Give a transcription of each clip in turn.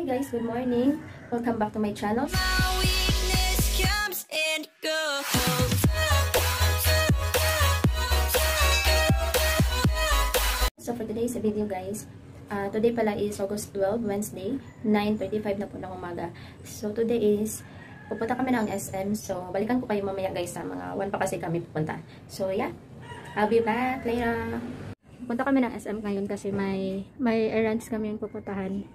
guys, good morning. Welcome back to my channel. So for today's video guys, today pala is August 12, Wednesday, 9:35 na po ng umaga. So today is, pupunta kami ng SM. So balikan ko kayo mamaya guys, sa mga 1 pa kasi kami pupunta. So yeah, I'll be back later. Punta kami ng SM ngayon kasi may errands kami yung pupuntahan.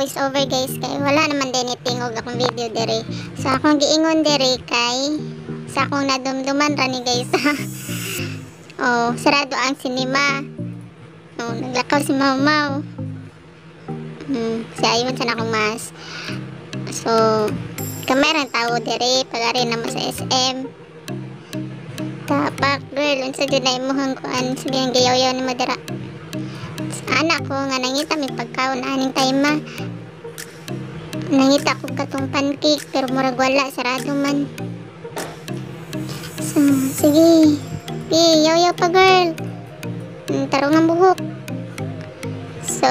Voice over guys, kay wala naman din itingog akong video dere. So akong giingon dere kay sa akong nadumduman ra ni guys. Oh, sarado ang sinima. Oh, naglakaw si Mamaw. Siya ayun sa akong mas. So kamerang tao dere pagari na mo sa SM. Tapak girl, unsa jud na imuhang kuan sige ang gayaw-yaw ni mo dira. Anak ko nga nangita may pagkaon aning time nangita ko katong pancake pero murag wala, sarado man. So sige, yaw-yaw pa girl, tarong ang buhok. So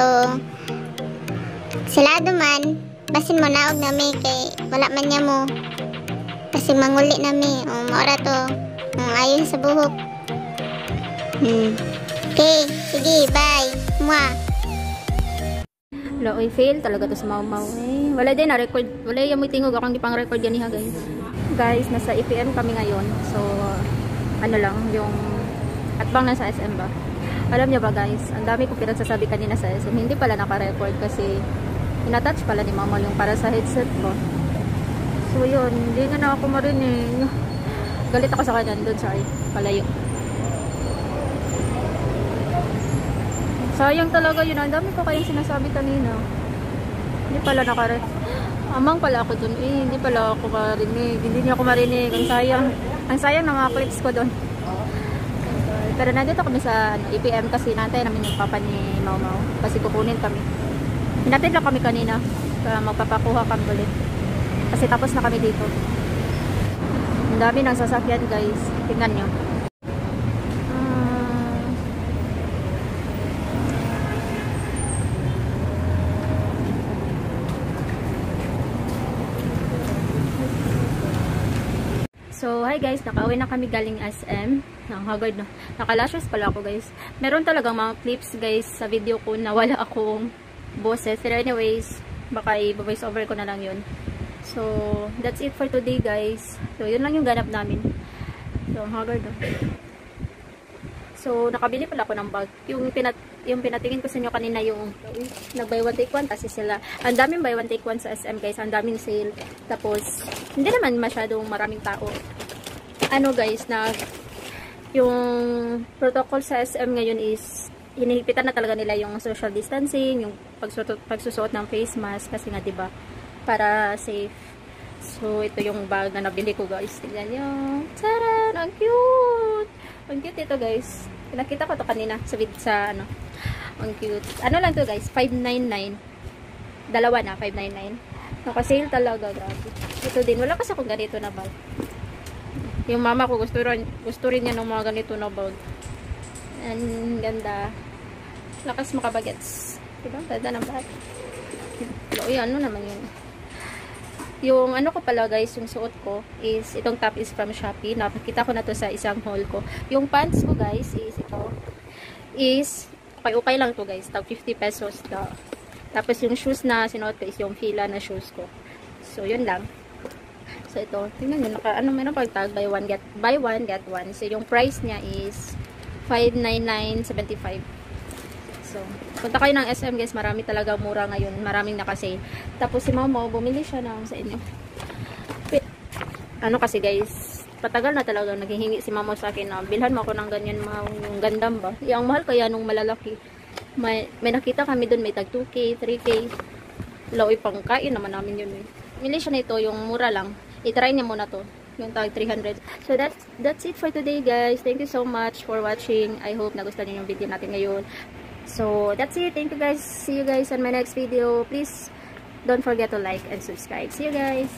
silado man basin mo naog nami kay wala man niya mo kasi manguli nami. O maura to ayon sa buhok. Okay, sige, bye. Mwah. Wala, fail talaga to sa Mamaw. Wala din na record. Wala yung may tingog akong gipang record yan niya guys. guys, nasa EPM kami ngayon. So, ano lang, yung atbang na sa SM ba? Alam niyo ba guys, ang dami kong pinagsasabi kanina sa SM. Hindi pala naka-record kasi inattach pala ni mama yung para sa headset ko. So, yun. Hindi na ako marinig. Galit ako sa kanya doon, sorry. Palayo. Sayang talaga yun. Ang dami ko kayong sinasabi kanina. Hindi pala naka-record. Amang pala ako dun. Hindi pala ako marinig. Hindi niya ako marinig. Ang sayang. Ang sayang ng mga clips ko dun. Pero nandito kami sa EPM kasi natin namin yung papa ni Mau Mau. Kasi kukunin kami. Hinatid lang kami kanina. Magpapakuha kami ulit. Kasi tapos na kami dito. Ang dami ng sasakyan guys. Tingnan nyo. So, hi guys, nakauwi na kami galing SM. Nakagod na. Nakalashes pala ako guys. Meron talagang mga clips guys sa video ko na wala akong boses. Pero anyways, baka i-voice over ko na lang yun. So, that's it for today guys. So, yun lang yung ganap namin. So, hagard na. So, nakabili pala ako ng bag. Yung pinatingin ko sa inyo kanina yung nag-buy one take one kasi sila. Ang daming buy one take one sa SM guys. Ang daming sale. Tapos, hindi naman masyadong maraming tao. Ano guys, yung protocol sa SM ngayon is hinihipitan na talaga nila yung social distancing, yung pagsusuot ng face mask kasi nga 'di ba para safe. So, ito yung bag na nabili ko guys. Tingnan nyo. Taran! Ang cute! Ang cute ito guys. Nakita ko to kanina sa ano. Ang cute. Ano lang to guys? 599. Dalawa na, 599. Naka-sale talaga, grabe. Ito din. Wala kasi akong ganito na bag. Yung mama ko gusto rin niya ng mga ganito na bag. And ganda. Lakas makabagets. Diba? Ganda ng bag. Uy, ano naman yun? Yung ano ko pala guys, yung suot ko is, itong top is from Shopee. Nakikita ko na to sa isang haul ko. Yung pants ko guys is ito. Is, okay lang to guys. Tag 50 pesos daw. Tapos yung shoes na sinuot ko is yung Fila na shoes ko. So, yun lang. So, ito. Tingnan nyo. Meron pag tag buy one get one. So, yung price niya is 599.75. So, punta kayo ng SM guys, marami talaga mura ngayon. Maraming nakasale. Tapos si Mama, bumili siya ng sa inyo. Ano kasi guys, patagal na talaga naghihingi si Mama sa akin na bilhan mo ako ng ganyan yung gandam ba. Yung mahal kaya nung malalaki. May nakita kami doon, may tag 2K, 3K. Laoy pang kain naman namin yun eh. Bumili siya nito, yung mura lang. I-try niya muna to. Yung tag 300. So that's it for today guys. Thank you so much for watching. I hope nagustuhan niyo yung video natin ngayon. So, that's it. Thank you guys. See you guys on my next video. Please, don't forget to like and subscribe. See you guys.